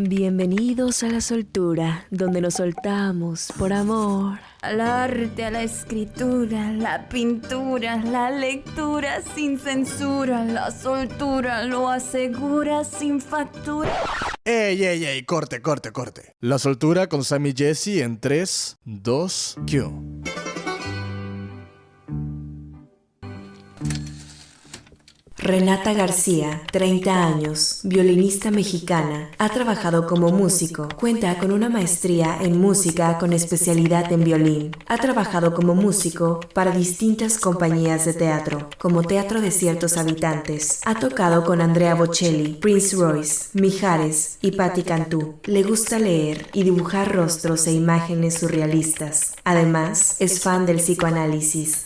Bienvenidos a la soltura, donde nos soltamos por amor. Al arte, a la escritura, la pintura, la lectura sin censura, la soltura lo asegura sin factura. ¡Ey! Corte. La soltura con Sam y Jesse en 3, 2, Q. Renata García, 30 años, violinista mexicana, ha trabajado como músico, cuenta con una maestría en música con especialidad en violín. Ha trabajado como músico para distintas compañías de teatro, como Teatro de Ciertos Habitantes. Ha tocado con Andrea Bocelli, Prince Royce, Mijares y Patti Cantú. Le gusta leer y dibujar rostros e imágenes surrealistas. Además, es fan del psicoanálisis.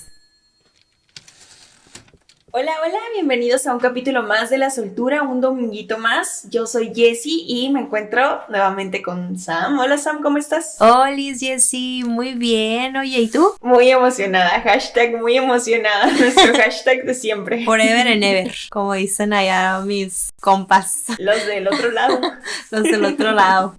Hola, bienvenidos a un capítulo más de La Soltura, un dominguito más. Yo soy Jessie y me encuentro nuevamente con Sam. Hola Sam, ¿cómo estás? Hola Jessie, muy bien. Oye, ¿y tú? Muy emocionada, hashtag muy emocionada, nuestro hashtag de siempre. Forever and ever, como dicen allá mis compas. Los del otro lado. Los del otro lado.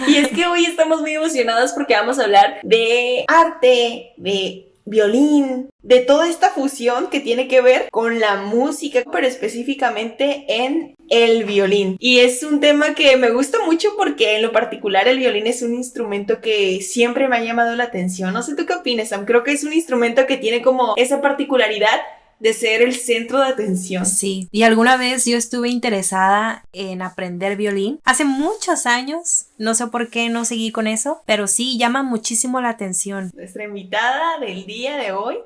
Y es que hoy estamos muy emocionados porque vamos a hablar de arte, de violín, de toda esta fusión que tiene que ver con la música, pero específicamente en el violín. Y es un tema que me gusta mucho porque en lo particular el violín es un instrumento que siempre me ha llamado la atención. No sé tú qué opinas, Sam. Creo que es un instrumento que tiene como esa particularidad de ser el centro de atención. Sí, y alguna vez yo estuve interesada en aprender violín. Hace muchos años, no sé por qué no seguí con eso, pero sí, llama muchísimo la atención. Nuestra invitada del día de hoy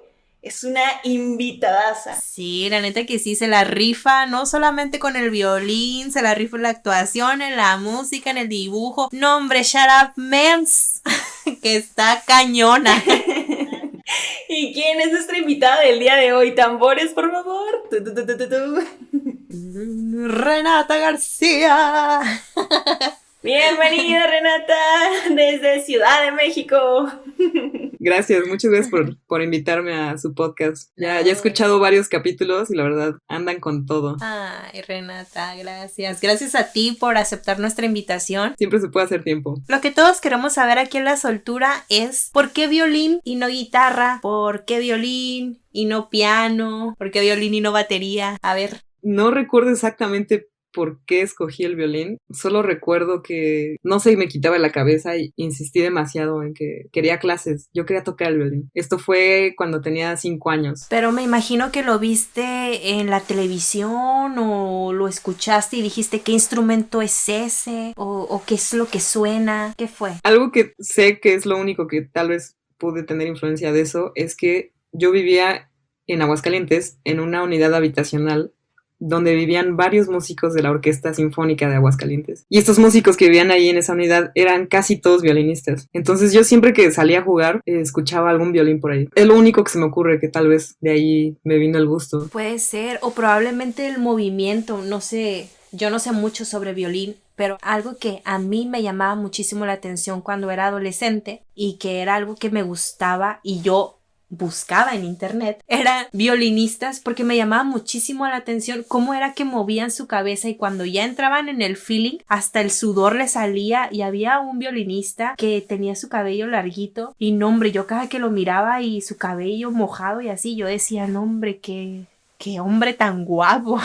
es una invitadaza. Sí, la neta que sí, se la rifa, no solamente con el violín, se la rifa en la actuación, en la música, en el dibujo. No, hombre, shut up, mens, que está cañona. ¿Y quién es nuestra invitada del día de hoy? Tambores, por favor. Renata García. Bienvenida, Renata, desde Ciudad de México. Gracias, muchas gracias por invitarme a su podcast. Ya he escuchado varios capítulos y la verdad andan con todo. Ay, Renata, gracias. Gracias a ti por aceptar nuestra invitación. Siempre se puede hacer tiempo. Lo que todos queremos saber aquí en La Soltura es ¿por qué violín y no guitarra? ¿Por qué violín y no piano? ¿Por qué violín y no batería? A ver. No recuerdo exactamente por qué escogí el violín. Solo recuerdo que no sé, me quitaba la cabeza y insistí demasiado en que quería clases. Yo quería tocar el violín. Esto fue cuando tenía 5 años. Pero me imagino que lo viste en la televisión o lo escuchaste y dijiste ¿qué instrumento es ese? ¿O qué es lo que suena? ¿Qué fue? Algo que sé que es lo único que tal vez pude tener influencia de eso es que yo vivía en Aguascalientes en una unidad habitacional donde vivían varios músicos de la Orquesta Sinfónica de Aguascalientes. Y estos músicos que vivían ahí en esa unidad eran casi todos violinistas. Entonces yo siempre que salía a jugar, escuchaba algún violín por ahí. Es lo único que se me ocurre, que tal vez de ahí me vino el gusto. Puede ser, o probablemente el movimiento, no sé, yo no sé mucho sobre violín, pero algo que a mí me llamaba muchísimo la atención cuando era adolescente y que era algo que me gustaba y yo buscaba en internet, eran violinistas porque me llamaba muchísimo la atención cómo era que movían su cabeza y cuando ya entraban en el feeling hasta el sudor les salía y había un violinista que tenía su cabello larguito y no hombre, yo cada que lo miraba y su cabello mojado y así, yo decía no hombre, qué hombre tan guapo.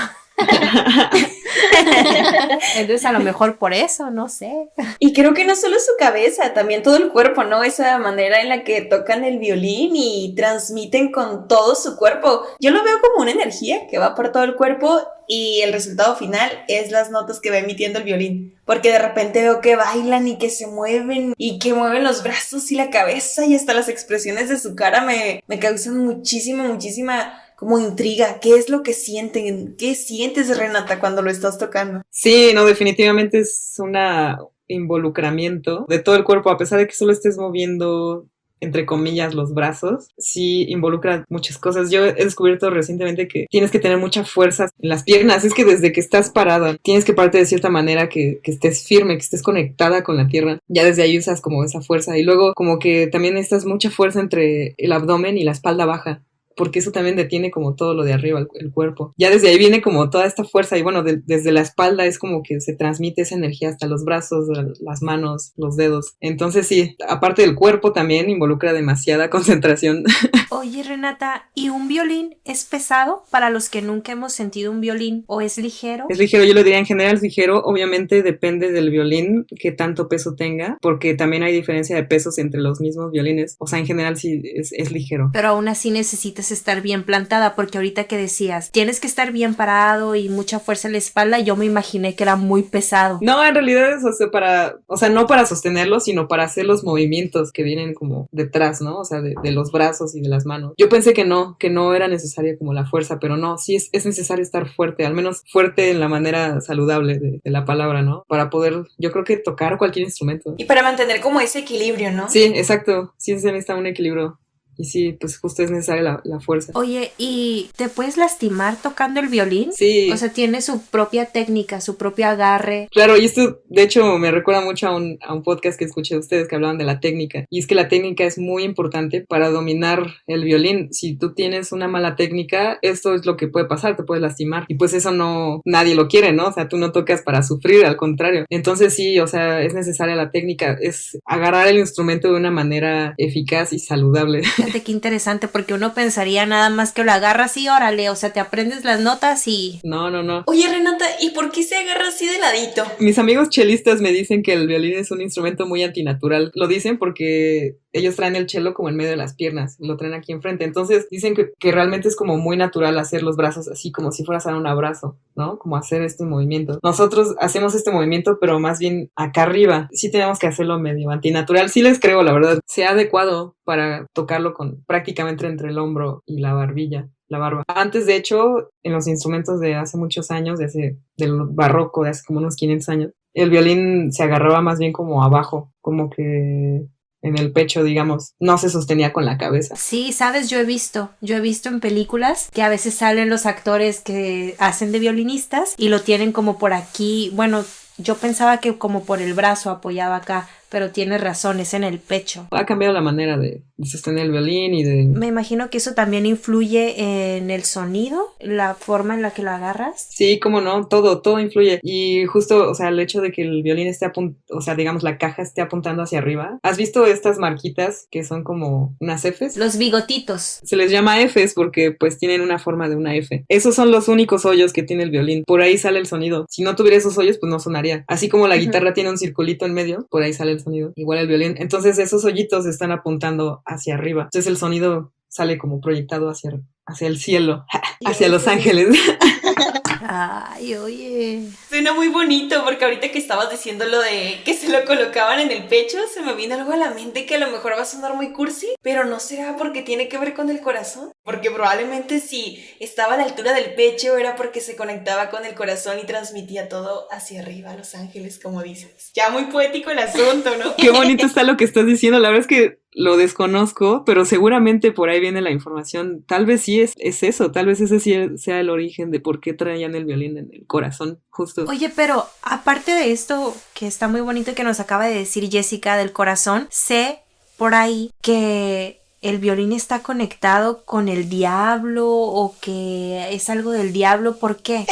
Entonces a lo mejor por eso, no sé. Y creo que no solo su cabeza, también todo el cuerpo, ¿no? Esa manera en la que tocan el violín y transmiten con todo su cuerpo. Yo lo veo como una energía que va por todo el cuerpo y el resultado final es las notas que va emitiendo el violín. Porque de repente veo que bailan y que se mueven y que mueven los brazos y la cabeza y hasta las expresiones de su cara me causan muchísima como intriga. ¿Qué es lo que sienten? ¿Qué sientes, Renata, cuando lo estás tocando? Sí, no, definitivamente es un involucramiento de todo el cuerpo, a pesar de que solo estés moviendo, entre comillas, los brazos, sí involucra muchas cosas. Yo he descubierto recientemente que tienes que tener mucha fuerza en las piernas. Es que desde que estás parada, tienes que pararte de cierta manera que estés firme, que estés conectada con la tierra. Ya desde ahí usas como esa fuerza. Y luego como que también necesitas mucha fuerza entre el abdomen y la espalda baja. porque eso también detiene como todo lo de arriba, el cuerpo. Ya desde ahí viene como toda esta fuerza y bueno, desde la espalda es como que se transmite esa energía hasta los brazos, las manos, los dedos. Entonces sí, aparte del cuerpo también involucra demasiada concentración. Oye, Renata, ¿y un violín es pesado para los que nunca hemos sentido un violín o es ligero? Es ligero, yo lo diría en general es ligero, obviamente depende del violín, que tanto peso tenga, porque también hay diferencia de pesos entre los mismos violines, o sea, en general sí es ligero. Pero aún así necesitas estar bien plantada, porque ahorita que decías, tienes que estar bien parado y mucha fuerza en la espalda, yo me imaginé que era muy pesado. No, en realidad es no para sostenerlo, sino para hacer los movimientos que vienen como detrás, ¿no? O sea, de los brazos y de las manos. Yo pensé que no era necesaria como la fuerza, pero no, sí es necesario estar fuerte, al menos fuerte en la manera saludable de la palabra, ¿no? Para poder, yo creo que tocar cualquier instrumento. Y para mantener como ese equilibrio, ¿no? Sí, exacto, sí se necesita un equilibrio. Y sí, pues justo es necesaria la fuerza. Oye, ¿y te puedes lastimar tocando el violín? Sí. O sea, tiene su propia técnica, su propio agarre. Claro, y esto de hecho me recuerda mucho a un podcast que escuché de ustedes que hablaban de la técnica. Y es que la técnica es muy importante para dominar el violín. Si tú tienes una mala técnica, esto es lo que puede pasar, te puedes lastimar. Y pues eso no, nadie lo quiere, ¿no? O sea, tú no tocas para sufrir, al contrario. Entonces sí, o sea, es necesaria la técnica, es agarrar el instrumento de una manera eficaz y saludable. Fíjate qué interesante, porque uno pensaría nada más que lo agarras y órale, o sea, te aprendes las notas y... No. Oye, Renata, ¿y por qué se agarra así de ladito? Mis amigos chelistas me dicen que el violín es un instrumento muy antinatural. Lo dicen porque ellos traen el cello como en medio de las piernas, lo traen aquí enfrente. Entonces dicen que realmente es como muy natural hacer los brazos así como si fueras a dar un abrazo, ¿no? Como hacer este movimiento. Nosotros hacemos este movimiento, pero más bien acá arriba. Sí tenemos que hacerlo medio antinatural. Sí les creo, la verdad. Se ha adecuado para tocarlo con prácticamente entre el hombro y la barbilla. La barba. Antes, de hecho, en los instrumentos de hace muchos años, del barroco, de hace como unos 500 años, el violín se agarraba más bien como abajo, como que en el pecho, digamos, no se sostenía con la cabeza. Sí, sabes, yo he visto en películas que a veces salen los actores que hacen de violinistas y lo tienen como por aquí, bueno, yo pensaba que como por el brazo apoyado acá, pero tienes razón, es en el pecho. Ha cambiado la manera de sostener el violín y de... Me imagino que eso también influye en el sonido, la forma en la que lo agarras. Sí, cómo no, todo influye. Y justo, o sea, el hecho de que el violín esté o sea, digamos, la caja esté apuntando hacia arriba. ¿Has visto estas marquitas que son como unas Fs? Los bigotitos. Se les llama Fs porque pues tienen una forma de una F. Esos son los únicos hoyos que tiene el violín. Por ahí sale el sonido. Si no tuviera esos hoyos, pues no sonaría. Así como la guitarra tiene un circulito en medio, por ahí sale el sonido. Igual el violín. Entonces esos hoyitos están apuntando hacia arriba. Entonces el sonido sale como proyectado hacia el cielo, hacia los ángeles. Ay, oye. Suena muy bonito porque ahorita que estabas diciendo lo de que se lo colocaban en el pecho, se me vino algo a la mente que a lo mejor va a sonar muy cursi, pero no será porque tiene que ver con el corazón. Porque probablemente si estaba a la altura del pecho era porque se conectaba con el corazón y transmitía todo hacia arriba a los ángeles, como dices. Ya muy poético el asunto, ¿no? Qué bonito está lo que estás diciendo. La verdad es que lo desconozco, pero seguramente por ahí viene la información. Tal vez sí es eso, tal vez ese sí sea el origen de por qué traían el violín en el corazón, justo. Oye, pero aparte de esto, que está muy bonito que nos acaba de decir Jessica del corazón, sé por ahí que el violín está conectado con el diablo o que es algo del diablo. ¿Por qué?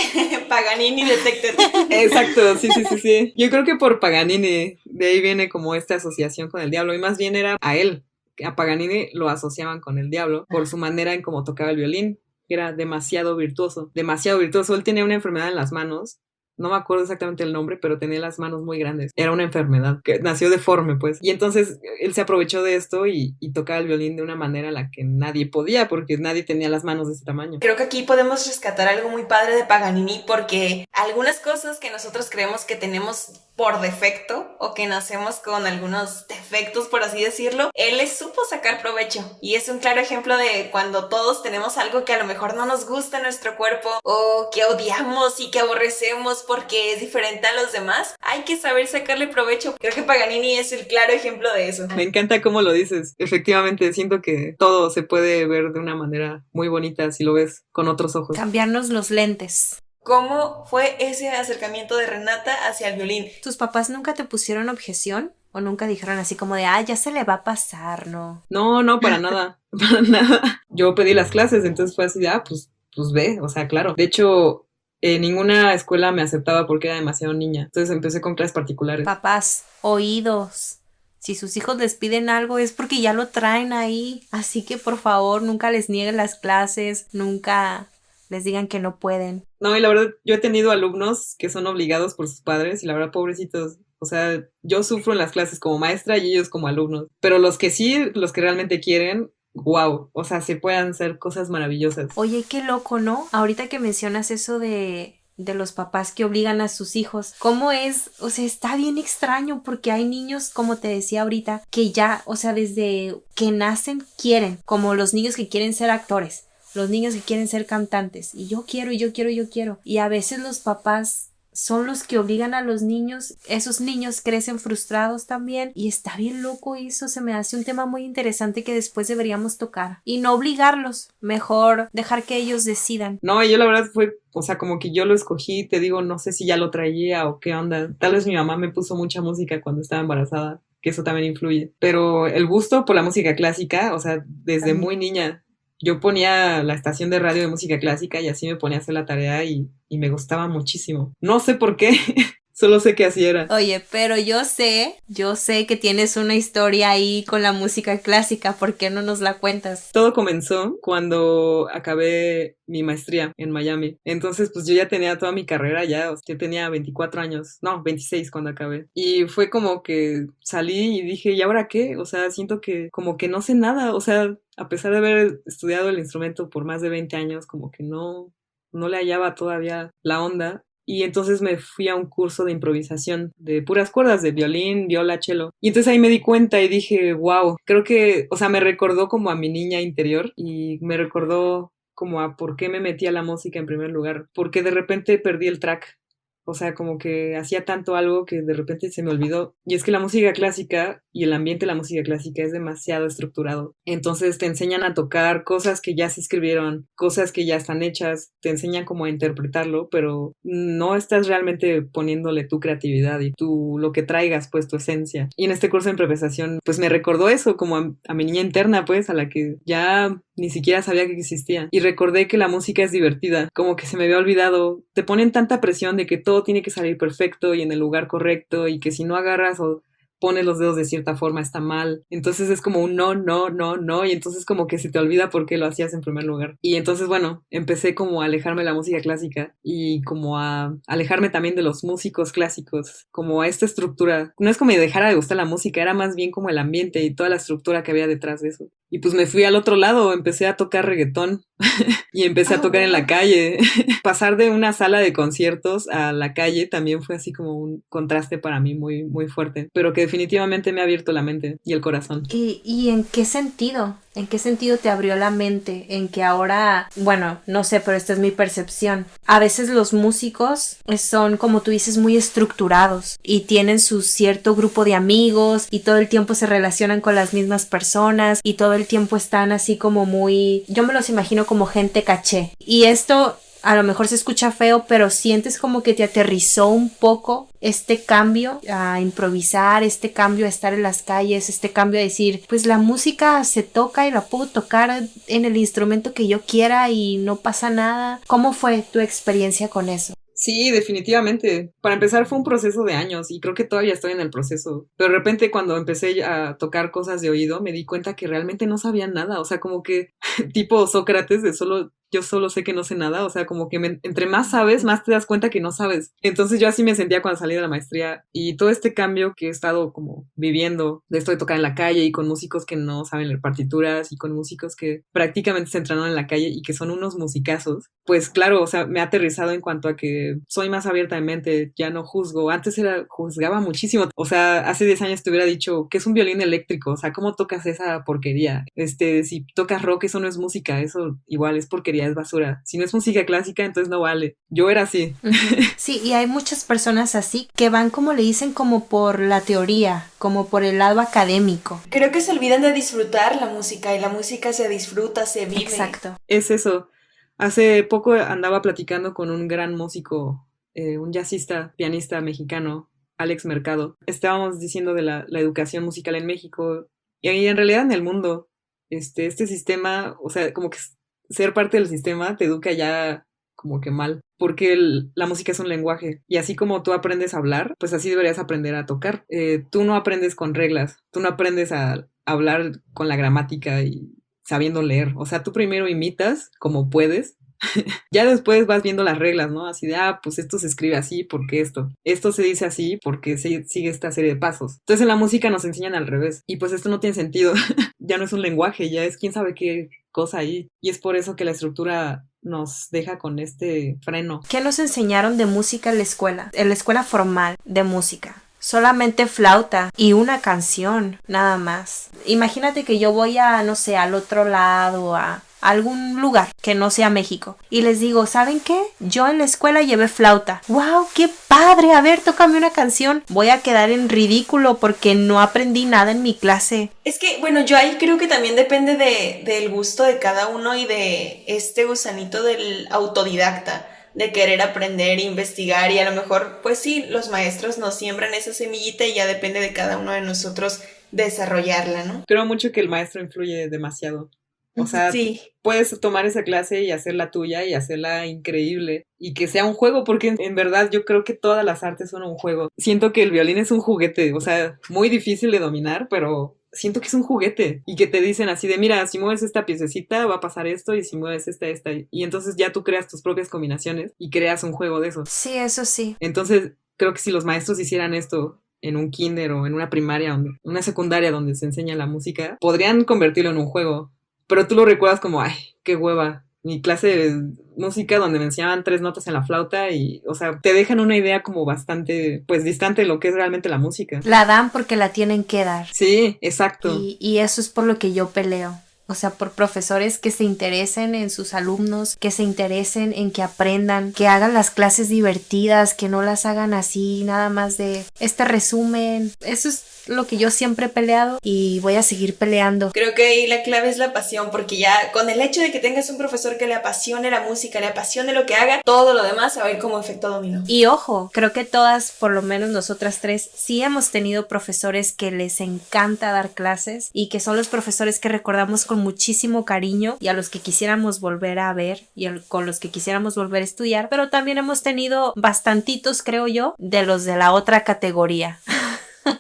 Paganini Detected. Exacto, sí. Yo creo que por Paganini, de ahí viene como esta asociación con el diablo, y más bien era a él. A Paganini lo asociaban con el diablo por su manera en cómo tocaba el violín. Era demasiado virtuoso. Él tenía una enfermedad en las manos. No me acuerdo exactamente el nombre, pero tenía las manos muy grandes. Era una enfermedad que nació deforme, pues. Y entonces él se aprovechó de esto y tocaba el violín de una manera en la que nadie podía, porque nadie tenía las manos de ese tamaño. Creo que aquí podemos rescatar algo muy padre de Paganini, porque algunas cosas que nosotros creemos que tenemos por defecto o que nacemos con algunos defectos, por así decirlo, él les supo sacar provecho. Y es un claro ejemplo de cuando todos tenemos algo que a lo mejor no nos gusta en nuestro cuerpo o que odiamos y que aborrecemos porque es diferente a los demás, hay que saber sacarle provecho. Creo que Paganini es el claro ejemplo de eso. Me encanta cómo lo dices. Efectivamente, siento que todo se puede ver de una manera muy bonita si lo ves con otros ojos. Cambiarnos los lentes. ¿Cómo fue ese acercamiento de Renata hacia el violín? ¿Tus papás nunca te pusieron objeción? ¿O nunca dijeron así como de, ah, ya se le va a pasar, no? No, para nada, para nada. Yo pedí las clases, entonces fue así de, pues ve, o sea, claro. De hecho, ninguna escuela me aceptaba porque era demasiado niña. Entonces empecé con clases particulares. Papás, oídos. Si sus hijos les piden algo es porque ya lo traen ahí. Así que por favor, nunca les nieguen las clases, nunca les digan que no pueden. No, y la verdad, yo he tenido alumnos que son obligados por sus padres y la verdad, pobrecitos. O sea, yo sufro en las clases como maestra y ellos como alumnos. Pero los que sí, los que realmente quieren, wow. O sea, se pueden hacer cosas maravillosas. Oye, qué loco, ¿no? Ahorita que mencionas eso de los papás que obligan a sus hijos. ¿Cómo es? O sea, está bien extraño porque hay niños, como te decía ahorita, que ya, o sea, desde que nacen quieren, como los niños que quieren ser actores, los niños que quieren ser cantantes. Y yo quiero, y yo quiero, y yo quiero. Y a veces los papás son los que obligan a los niños, esos niños crecen frustrados también y está bien loco eso, se me hace un tema muy interesante que después deberíamos tocar y no obligarlos, mejor dejar que ellos decidan. No, y yo la verdad fue, o sea, como que yo lo escogí, te digo, no sé si ya lo traía o qué onda, tal vez mi mamá me puso mucha música cuando estaba embarazada, que eso también influye, pero el gusto por la música clásica, o sea, desde muy niña. Yo ponía la estación de radio de música clásica y así me ponía a hacer la tarea y me gustaba muchísimo. No sé por qué, solo sé que así era. Oye, pero yo sé que tienes una historia ahí con la música clásica, ¿por qué no nos la cuentas? Todo comenzó cuando acabé mi maestría en Miami. Entonces, pues yo ya tenía toda mi carrera ya, o sea, yo tenía 24 años, no, 26 cuando acabé. Y fue como que salí y dije, ¿y ahora qué? O sea, siento que como que no sé nada, o sea, a pesar de haber estudiado el instrumento por más de 20 años, como que no le hallaba todavía la onda. Y entonces me fui a un curso de improvisación de puras cuerdas, de violín, viola, cello. Y entonces ahí me di cuenta y dije, wow, creo que, o sea, me recordó como a mi niña interior y me recordó como a por qué me metí a la música en primer lugar. Porque de repente perdí el track. O sea, como que hacía tanto algo que de repente se me olvidó. Y es que la música clásica y el ambiente de la música clásica es demasiado estructurado. Entonces te enseñan a tocar cosas que ya se escribieron, cosas que ya están hechas, te enseñan como a interpretarlo, pero no estás realmente poniéndole tu creatividad y lo que traigas, pues tu esencia. Y en este curso de improvisación, pues me recordó eso, como a mi niña interna, pues, a la que ya ni siquiera sabía que existía. Y recordé que la música es divertida, como que se me había olvidado. Te ponen tanta presión de que todo tiene que salir perfecto y en el lugar correcto y que si no agarras o pones los dedos de cierta forma está mal. Entonces es como un no, y entonces como que se te olvida por qué lo hacías en primer lugar. Y entonces, bueno, empecé como a alejarme de la música clásica y como a alejarme también de los músicos clásicos, como a esta estructura. No es como me dejara de gustar la música, era más bien como el ambiente y toda la estructura que había detrás de eso. Y pues me fui al otro lado, empecé a tocar reggaetón y empecé a tocar en la calle. Pasar de una sala de conciertos a la calle también fue así como un contraste para mí muy, muy fuerte, pero que definitivamente me ha abierto la mente y el corazón. ¿Y en qué sentido? ¿En qué sentido te abrió la mente? En que ahora, bueno, no sé, pero esta es mi percepción. A veces los músicos son, como tú dices, muy estructurados y tienen su cierto grupo de amigos y todo el tiempo se relacionan con las mismas personas y todo el tiempo están así como muy... Yo me los imagino como gente caché. Y esto a lo mejor se escucha feo, pero sientes como que te aterrizó un poco este cambio a improvisar, este cambio a estar en las calles, este cambio a decir, pues la música se toca y la puedo tocar en el instrumento que yo quiera y no pasa nada. ¿Cómo fue tu experiencia con eso? Sí, definitivamente. Para empezar fue un proceso de años y creo que todavía estoy en el proceso. Pero de repente cuando empecé a tocar cosas de oído me di cuenta que realmente no sabía nada. O sea, como que tipo Sócrates de yo solo sé que no sé nada. O sea, como que entre más sabes, más te das cuenta que no sabes. Entonces yo así me sentía cuando salí de la maestría y todo este cambio que he estado como viviendo de esto de tocar en la calle y con músicos que no saben leer partituras y con músicos que prácticamente se entrenaron en la calle y que son unos musicazos. Pues claro, o sea, me ha aterrizado en cuanto a que soy más abierta de mente, ya no juzgo. Antes juzgaba muchísimo. O sea, hace 10 años te hubiera dicho, ¿qué es un violín eléctrico? O sea, ¿cómo tocas esa porquería? Si tocas rock, eso no es música, eso igual es porquería, es basura. Si no es música clásica, entonces no vale. Yo era así. Sí, y hay muchas personas así que van, como le dicen, como por la teoría, como por el lado académico. Creo que se olvidan de disfrutar la música y la música se disfruta, se vive. Exacto. Es eso. Hace poco andaba platicando con un gran músico, un jazzista, pianista mexicano, Alex Mercado. Estábamos diciendo de la educación musical en México y en realidad en el mundo. Este sistema, o sea, como que ser parte del sistema te educa ya como que mal, porque la música es un lenguaje y así como tú aprendes a hablar, pues así deberías aprender a tocar. Tú no aprendes con reglas, tú no aprendes a hablar con la gramática y sabiendo leer, o sea, tú primero imitas como puedes. Ya después vas viendo las reglas, ¿no? Así de, pues esto se escribe así, porque esto se dice así porque sigue esta serie de pasos. Entonces en la música nos enseñan al revés y pues esto no tiene sentido. Ya no es un lenguaje, ya es quién sabe qué cosa ahí. Y es por eso que la estructura nos deja con este freno. ¿Qué nos enseñaron de música en la escuela? En la escuela formal de música. Solamente flauta y una canción, nada más. Imagínate que yo voy a, no sé, al otro lado, a algún lugar que no sea México. Y les digo, ¿saben qué? Yo en la escuela llevé flauta. ¡Wow! ¡Qué padre! A ver, tócame una canción. Voy a quedar en ridículo porque no aprendí nada en mi clase. Es que, bueno, yo ahí creo que también depende del gusto de cada uno y de este gusanito del autodidacta, de querer aprender, investigar, y a lo mejor, pues sí, los maestros nos siembran esa semillita y ya depende de cada uno de nosotros desarrollarla, ¿no? Creo mucho que el maestro influye demasiado. O sea, sí, puedes tomar esa clase y hacerla tuya y hacerla increíble y que sea un juego, porque en verdad yo creo que todas las artes son un juego. Siento que el violín es un juguete, o sea, muy difícil de dominar, pero siento que es un juguete y que te dicen así de, mira, si mueves esta piececita va a pasar esto y si mueves esta, y entonces ya tú creas tus propias combinaciones y creas un juego de eso. Sí, eso sí. Entonces creo que si los maestros hicieran esto en un kinder o en una primaria, una secundaria donde se enseña la música, podrían convertirlo en un juego. Pero tú lo recuerdas como, ay, qué hueva. Mi clase de música donde me enseñaban 3 notas en la flauta y, o sea, te dejan una idea como bastante, pues, distante de lo que es realmente la música. La dan porque la tienen que dar. Sí, exacto. Y eso es por lo que yo peleo. O sea, por profesores que se interesen en sus alumnos, que se interesen en que aprendan, que hagan las clases divertidas, que no las hagan así, nada más de este resumen. Eso es lo que yo siempre he peleado y voy a seguir peleando. Creo que ahí la clave es la pasión, porque ya con el hecho de que tengas un profesor que le apasione la música, le apasione lo que haga, todo lo demás se va a ir como efecto dominó. Y ojo, creo que todas, por lo menos nosotras tres, sí hemos tenido profesores que les encanta dar clases y que son los profesores que recordamos con muchísimo cariño y a los que quisiéramos volver a ver y con los que quisiéramos volver a estudiar, pero también hemos tenido bastantitos, creo yo, de los de la otra categoría.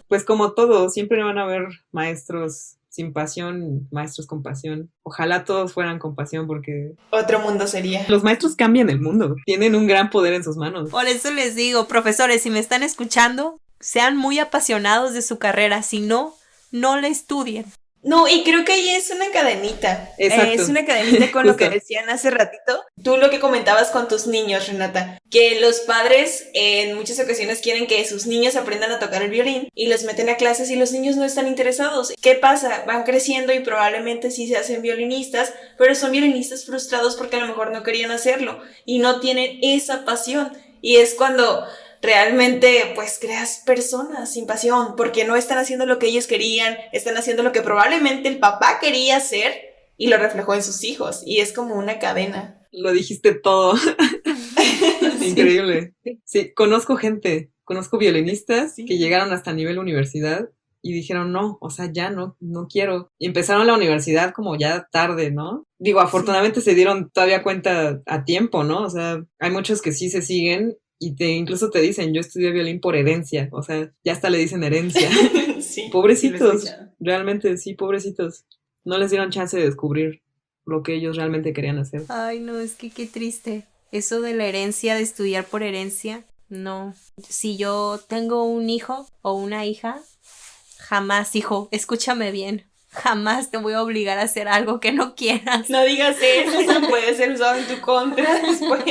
Pues como todo, siempre van a haber maestros sin pasión, maestros con pasión. Ojalá todos fueran con pasión porque otro mundo sería. Los maestros cambian el mundo, tienen un gran poder en sus manos. Por eso les digo, profesores, si me están escuchando, sean muy apasionados de su carrera, si no, no la estudien. No, y creo que ahí es una cadenita. Exacto. Es una cadenita con lo que decían hace ratito. Tú lo que comentabas con tus niños, Renata, que los padres en muchas ocasiones quieren que sus niños aprendan a tocar el violín y los meten a clases y los niños no están interesados. ¿Qué pasa? Van creciendo y probablemente sí se hacen violinistas, pero son violinistas frustrados porque a lo mejor no querían hacerlo y no tienen esa pasión. Y es cuando realmente pues creas personas sin pasión porque no están haciendo lo que ellos querían, están haciendo lo que probablemente el papá quería hacer y lo reflejó en sus hijos y es como una cadena. Lo dijiste todo. Increíble. Sí, conozco violinistas que llegaron hasta nivel universidad y dijeron no, o sea, ya no quiero. Y empezaron la universidad como ya tarde, ¿no? Digo, afortunadamente se dieron todavía cuenta a tiempo, ¿no? O sea, hay muchos que sí se siguen y incluso te dicen, yo estudié violín por herencia, o sea, ya hasta le dicen herencia. Sí, pobrecitos, sí, realmente sí, pobrecitos. No les dieron chance de descubrir lo que ellos realmente querían hacer. Ay, no, es que qué triste. Eso de la herencia, de estudiar por herencia, no. Si yo tengo un hijo o una hija, jamás, hijo, escúchame bien, jamás te voy a obligar a hacer algo que no quieras. No digas eso puede ser usado en tu contra después.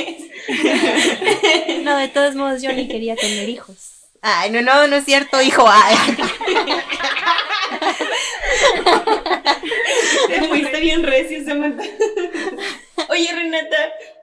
No, de todos modos yo ni quería tener hijos. Ay, no es cierto, hijo. Ay. Te fuiste bien recio, Samantha. Oye, Renata,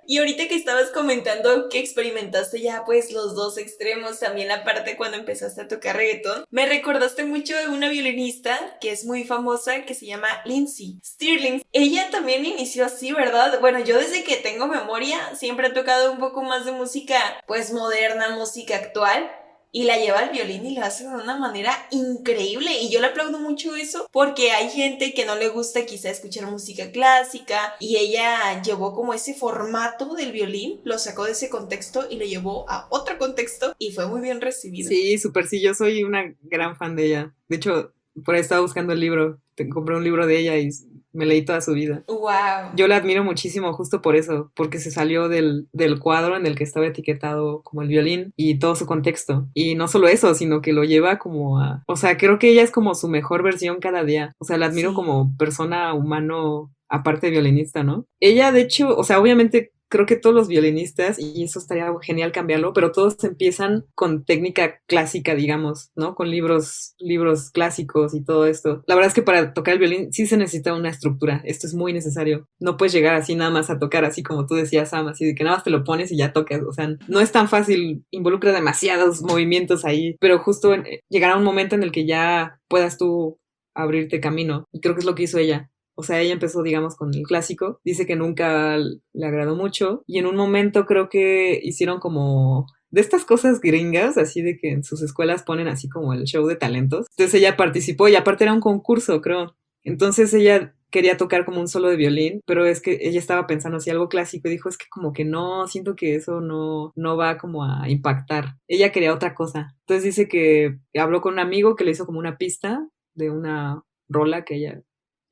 y ahorita que estabas comentando que experimentaste ya pues los dos extremos, también la parte cuando empezaste a tocar reggaetón, me recordaste mucho de una violinista que es muy famosa que se llama Lindsey Stirling. Ella también inició así, ¿verdad? Bueno, yo desde que tengo memoria siempre he tocado un poco más de música pues moderna, música actual, y la lleva al violín y lo hace de una manera increíble, y yo le aplaudo mucho eso porque hay gente que no le gusta quizá escuchar música clásica y ella llevó como ese formato del violín, lo sacó de ese contexto y lo llevó a otro contexto y fue muy bien recibido. Sí, súper sí, yo soy una gran fan de ella. De hecho, por ahí estaba buscando el libro, compré un libro de ella y me leí toda su vida. Wow. Yo la admiro muchísimo justo por eso, porque se salió del cuadro en el que estaba etiquetado como el violín y todo su contexto. Y no solo eso, sino que lo lleva como a... O sea, creo que ella es como su mejor versión cada día. O sea, la admiro Sí. como persona humano, aparte de violinista, ¿no? Ella, de hecho, o sea, obviamente creo que todos los violinistas, y eso estaría genial cambiarlo, pero todos empiezan con técnica clásica, digamos, ¿no? Con libros clásicos y todo esto. La verdad es que para tocar el violín sí se necesita una estructura. Esto es muy necesario. No puedes llegar así nada más a tocar, así como tú decías, Sam, así de que nada más te lo pones y ya tocas. O sea, no es tan fácil, involucra demasiados movimientos ahí, pero justo llegará un momento en el que ya puedas tú abrirte camino. Y creo que es lo que hizo ella. O sea, ella empezó, digamos, con el clásico. Dice que nunca le agradó mucho. Y en un momento creo que hicieron como de estas cosas gringas, así de que en sus escuelas ponen así como el show de talentos. Entonces ella participó y aparte era un concurso, creo. Entonces ella quería tocar como un solo de violín, pero es que ella estaba pensando así algo clásico y dijo, es que como que no, siento que eso no va como a impactar. Ella quería otra cosa. Entonces dice que habló con un amigo que le hizo como una pista de una rola que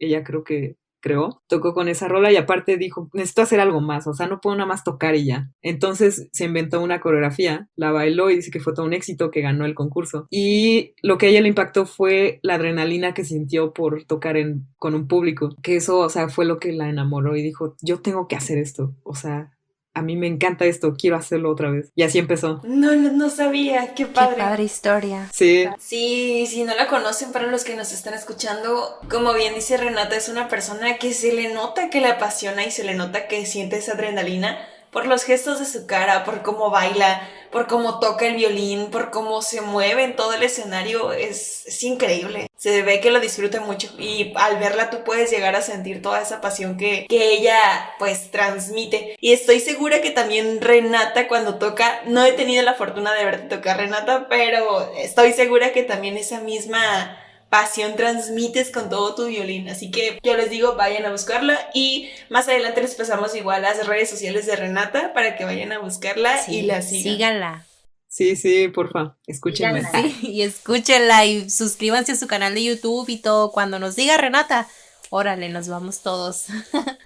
ella creo que creó, tocó con esa rola y aparte dijo, necesito hacer algo más, o sea, no puedo nada más tocar y ya. Entonces se inventó una coreografía, la bailó y dice que fue todo un éxito, que ganó el concurso. Y lo que a ella le impactó fue la adrenalina que sintió por tocar con un público, que eso, o sea, fue lo que la enamoró y dijo, yo tengo que hacer esto, o sea, a mí me encanta esto, quiero hacerlo otra vez. Y así empezó. No sabía, qué padre. Qué padre historia. Sí. Sí, si no la conocen, para los que nos están escuchando, como bien dice Renata, es una persona que se le nota que le apasiona y se le nota que siente esa adrenalina por los gestos de su cara, por cómo baila, por cómo toca el violín, por cómo se mueve en todo el escenario. Es increíble. Se ve que lo disfruta mucho y al verla tú puedes llegar a sentir toda esa pasión que ella pues transmite. Y estoy segura que también Renata cuando toca, no he tenido la fortuna de verte tocar, Renata, pero estoy segura que también esa misma pasión transmites con todo tu violín, así que yo les digo vayan a buscarla y más adelante les pasamos igual las redes sociales de Renata para que vayan a buscarla y la sigan. Síganla. Sí, porfa, escúchenme. Sí, y escúchenla y suscríbanse a su canal de YouTube y todo. Cuando nos diga Renata, órale, nos vamos todos.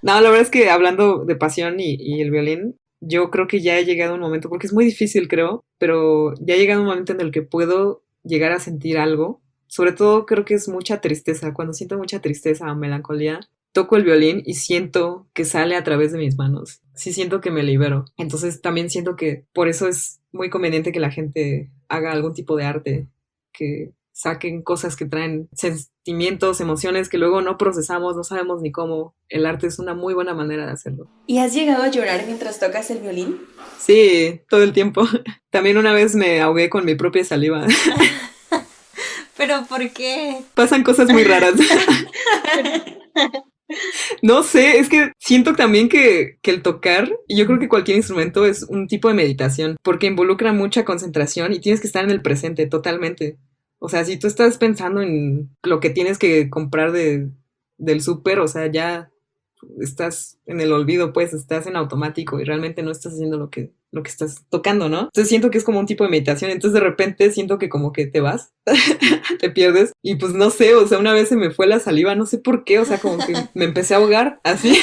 No, la verdad es que hablando de pasión y el violín, yo creo que ya he llegado a un momento, porque es muy difícil creo, pero ya he llegado a un momento en el que puedo llegar a sentir algo. Sobre todo creo que es mucha tristeza. Cuando siento mucha tristeza o melancolía, toco el violín y siento que sale a través de mis manos. Sí siento que me libero. Entonces también siento que por eso es muy conveniente que la gente haga algún tipo de arte, que saquen cosas que traen sentimientos, emociones que luego no procesamos, no sabemos ni cómo. El arte es una muy buena manera de hacerlo. ¿Y has llegado a llorar mientras tocas el violín? Sí, todo el tiempo. También una vez me ahogué con mi propia saliva. ¿Pero por qué? Pasan cosas muy raras. No sé, es que siento también que el tocar, y yo creo que cualquier instrumento es un tipo de meditación, porque involucra mucha concentración y tienes que estar en el presente totalmente. O sea, si tú estás pensando en lo que tienes que comprar del súper, o sea, ya estás en el olvido, pues estás en automático y realmente no estás haciendo lo que estás tocando, ¿no? Entonces siento que es como un tipo de meditación, entonces de repente siento que como que te vas, te pierdes y pues no sé, o sea, una vez se me fue la saliva, no sé por qué, o sea, como que me empecé a ahogar, así.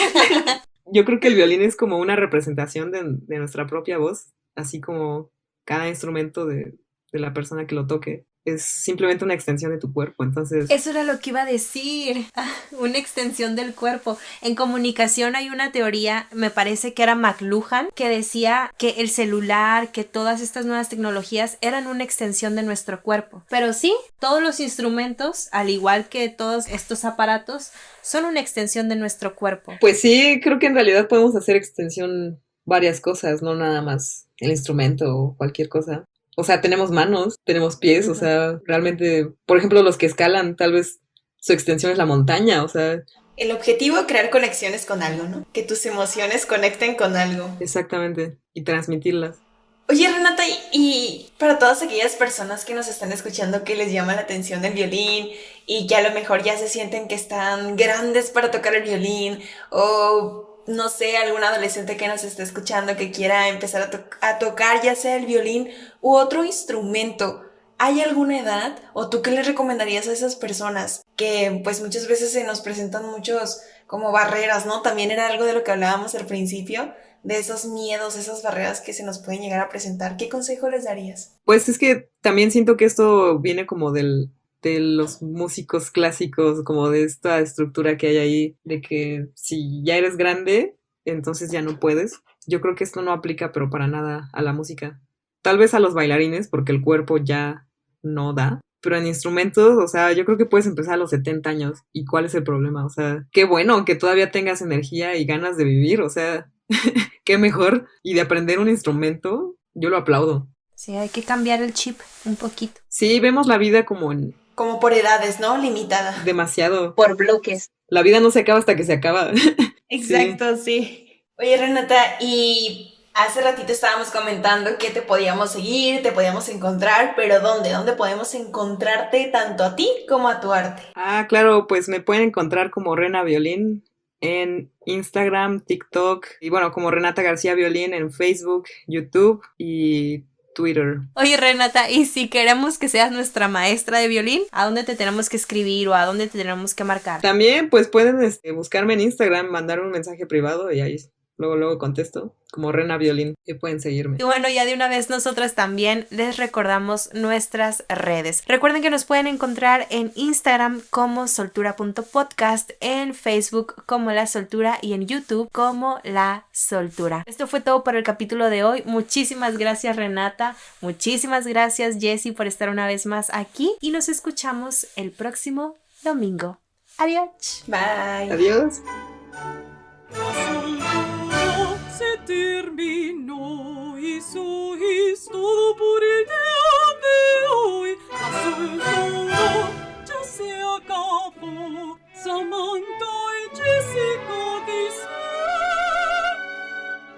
Yo creo que el violín es como una representación de nuestra propia voz, así como cada instrumento de la persona que lo toque. Es simplemente una extensión de tu cuerpo, entonces... Eso era lo que iba a decir, una extensión del cuerpo. En comunicación hay una teoría, me parece que era McLuhan, que decía que el celular, que todas estas nuevas tecnologías eran una extensión de nuestro cuerpo. Pero sí, todos los instrumentos, al igual que todos estos aparatos, son una extensión de nuestro cuerpo. Pues sí, creo que en realidad podemos hacer extensión varias cosas, no nada más el instrumento o cualquier cosa. O sea, tenemos manos, tenemos pies, o sea, realmente, por ejemplo, los que escalan, tal vez su extensión es la montaña, o sea... El objetivo es crear conexiones con algo, ¿no? Que tus emociones conecten con algo. Exactamente, y transmitirlas. Oye, Renata, y para todas aquellas personas que nos están escuchando que les llama la atención el violín y que a lo mejor ya se sienten que están grandes para tocar el violín, o no sé, algún adolescente que nos esté escuchando que quiera empezar a tocar ya sea el violín u otro instrumento, ¿hay alguna edad o tú qué les recomendarías a esas personas que pues muchas veces se nos presentan muchos como barreras, ¿no? También era algo de lo que hablábamos al principio, de esos miedos, esas barreras que se nos pueden llegar a presentar. ¿Qué consejo les darías? Pues es que también siento que esto viene como de los músicos clásicos, como de esta estructura que hay ahí, de que si ya eres grande, entonces ya no puedes. Yo creo que esto no aplica, pero para nada a la música. Tal vez a los bailarines, porque el cuerpo ya no da. Pero en instrumentos, o sea, yo creo que puedes empezar a los 70 años. ¿Y cuál es el problema? O sea, qué bueno que todavía tengas energía y ganas de vivir, o sea, qué mejor. Y de aprender un instrumento, yo lo aplaudo. Sí, hay que cambiar el chip un poquito. Sí, vemos la vida como en Como por edades, ¿no? Limitada. demasiado. Por bloques. La vida no se acaba hasta que se acaba. Exacto, sí. Oye, Renata, y hace ratito estábamos comentando que te podíamos seguir, te podíamos encontrar, pero ¿dónde? ¿Dónde podemos encontrarte tanto a ti como a tu arte? Ah, claro, pues me pueden encontrar como Rena Violín en Instagram, TikTok y bueno, como Renata García Violín en Facebook, YouTube y Twitter. Oye, Renata, y si queremos que seas nuestra maestra de violín, ¿a dónde te tenemos que escribir o a dónde te tenemos que marcar? También pues pueden buscarme en Instagram, mandar un mensaje privado y ahí luego contesto como Rena Violín y pueden seguirme. Y bueno, ya de una vez nosotras también les recordamos nuestras redes. Recuerden que nos pueden encontrar en Instagram como soltura.podcast, en Facebook como La Soltura y en YouTube como La Soltura. Esto fue todo por el capítulo de hoy. Muchísimas gracias, Renata. Muchísimas gracias, Jessie, por estar una vez más aquí y nos escuchamos el próximo domingo. Adiós. Bye. Adiós. Se terminó y sois todo por el día de hoy. La soltura ya se acabó. Samantha y Jessica dicen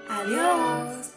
Adiós.